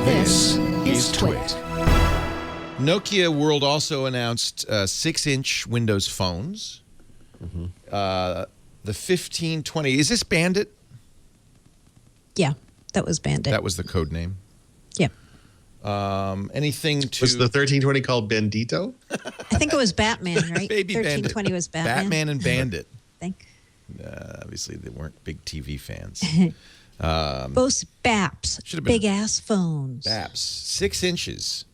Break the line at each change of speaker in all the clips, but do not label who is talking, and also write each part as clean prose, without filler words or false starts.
This is Twit. Nokia World also announced 6-inch Windows phones. The 1520. Is this Bandit?
Yeah, that was Bandit.
That was the code name.
Yeah.
Anything to...
Was the 1320 called Bandito?
I think it was Batman, right?
Baby
1320
Bandit.
was Batman.
Batman and Bandit.
I think.
Obviously, they weren't big TV fans.
Both BAPs. Big-ass phones.
BAPs. 6 inches.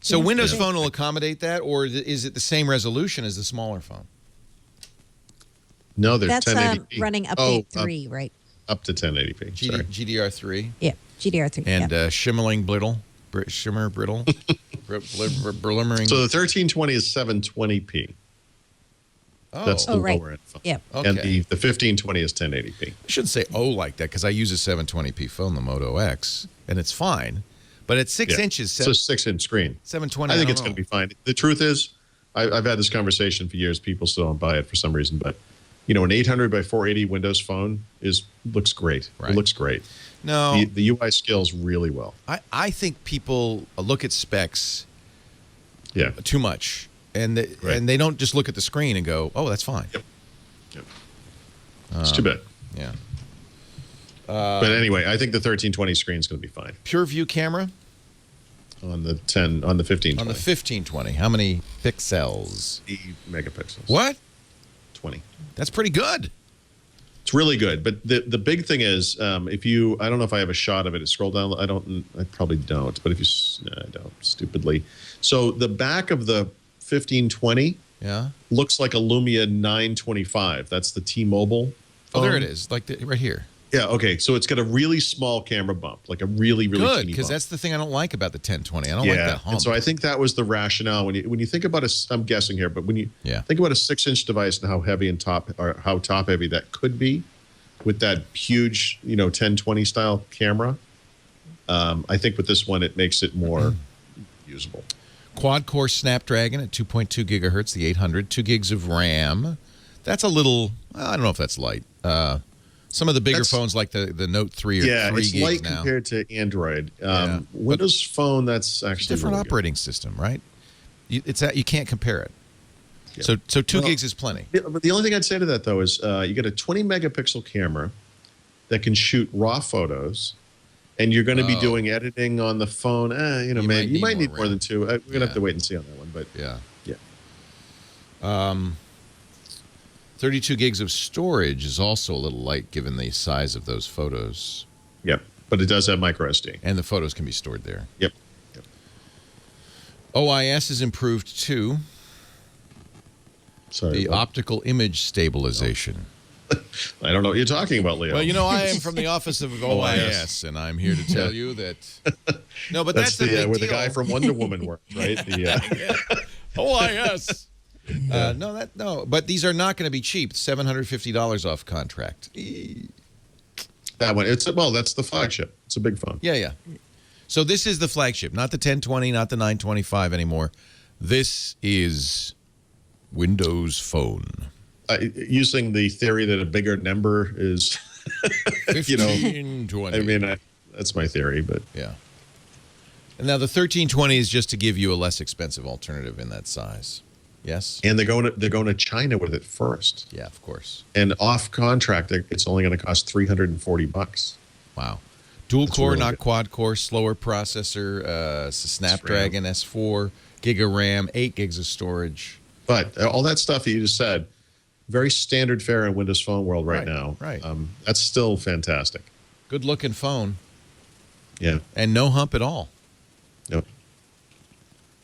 So
Yeah,
Windows
big.
Phone will accommodate that, or is it the same resolution as the smaller phone?
No, they're
That's
1080p.
running update 3, right?
Up to 1080p. Sorry.
GDR3.
Yeah, GDR3.
And
yeah.
shimmering brittle. Shimmer brittle. Blimmering.
So the 1320 is 720p. That's the
right.
lower end phone.
Yeah.
Okay.
And the 1520 is 1080p.
I shouldn't say like that because I use a 720p phone, the Moto X, and it's fine. But at 6 inches,
It's a 6-inch screen.
720.
I think it's going to be fine. The truth is, I've had this conversation for years. People still don't buy it for some reason, but an 800 by 480 Windows phone looks great.
Right.
It looks great.
No,
the UI scales really well.
I think people look at specs too much, and they don't just look at the screen and go, "Oh, that's fine."
Yep. It's too bad.
Yeah.
But anyway, I think the 1320 screen is going to be fine.
Pure view camera
On the 1520.
on the 1520. How many pixels?
80 megapixels.
What?
20.
That's pretty good.
It's really good. But the big thing is, I don't know if I have a shot of it. Scroll down. I probably don't. But I don't, stupidly. So the back of the 1520 looks like a Lumia 925. That's the T-Mobile phone.
Oh, there it is. Like right here.
Yeah, okay. So it's got a really small camera bump, like a really, really
Good,
teeny
because
bump.
that's the thing I don't like about the 1020. I don't like that hump.
And so I think that was the rationale when you think about I'm guessing here, but when you think about a 6-inch device and how heavy and how top heavy that could be with that huge, 1020 style camera, I think with this one it makes it more usable.
Quad-core Snapdragon at 2.2 gigahertz, the 800, 2 gigs of RAM. That's a little, I don't know if that's light. Some of the bigger phones like the Note 3 or 3
it's
gigs
light
now.
compared to Android. Windows Phone, that's actually
It's a different
really
operating system, right? You can't compare it.
Yeah.
So 2 gigs is plenty.
But the only thing I'd say to that, though, is you get a 20 megapixel camera that can shoot raw photos, and you're going to be doing editing on the phone. Maybe you might need more than 2. We're going to have to wait and see on that one. But
yeah. 32 gigs of storage is also a little light given the size of those photos.
Yep, but it does have micro SD.
And the photos can be stored there.
Yep.
OIS is improved too.
Sorry.
The optical image stabilization.
I don't know what you're talking about, Leo.
Well, I am from the office of OIS, and I'm here to tell you that... No, but that's the big
where
deal.
the guy from Wonder Woman worked, right?
OIS. No, but these are not going to be cheap. $750 off contract.
That one, that's the flagship. It's a big phone.
Yeah. So this is the flagship, not the 1020, not the 925 anymore. This is Windows Phone.
Using the theory that a bigger number is,
1520.
I mean, that's my theory, but
yeah. And now the 1320 is just to give you a less expensive alternative in that size. Yes.
And they're going to China with it first.
Yeah, of course.
And off contract, it's only going to cost $340.
Wow. Dual core,
really
not
good.
quad core, slower processor, Snapdragon S4, gig of RAM, 8 gigs of storage.
But all that stuff that you just said, very standard fare in Windows Phone world right now.
Right.
That's still fantastic.
Good looking phone.
Yeah.
And no hump at all.
Yep.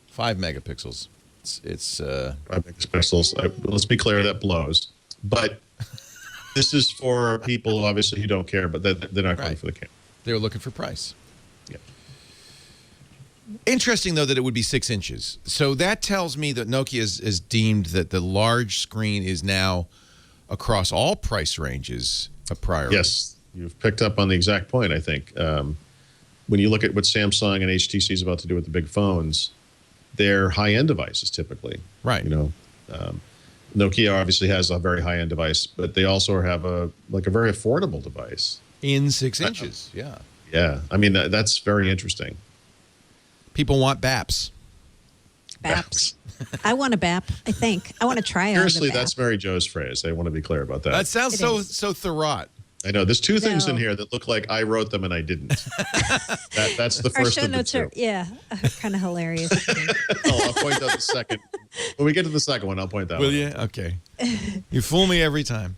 5 megapixels. It's
5 megapixels. Let's be clear, that blows. But this is for people, obviously, who don't care, but they're not going for the camera.
They were looking for price.
Yeah.
Interesting, though, that it would be 6 inches. So that tells me that Nokia is deemed that the large screen is now across all price ranges a priority.
Yes, you've picked up on the exact point, I think. When you look at what Samsung and HTC is about to do with the big phones, they're high-end devices typically.
Right.
Nokia obviously has a very high-end device, but they also have a very affordable device.
In 6 inches, yeah.
Yeah, I mean that's very interesting.
People want BAPs.
BAPs. I want a BAP. I think I want to try.
Seriously, that's Mary Jo's phrase. I want to be clear about that.
That sounds so Thurrott.
I know. There's two things in here that look like I wrote them and I didn't. That's the first
Our show
of the
notes
two.
are kind of hilarious.
I'll point out the second. When we get to the second one, I'll point that
Will
one
you?
out.
Okay. You fool me every time.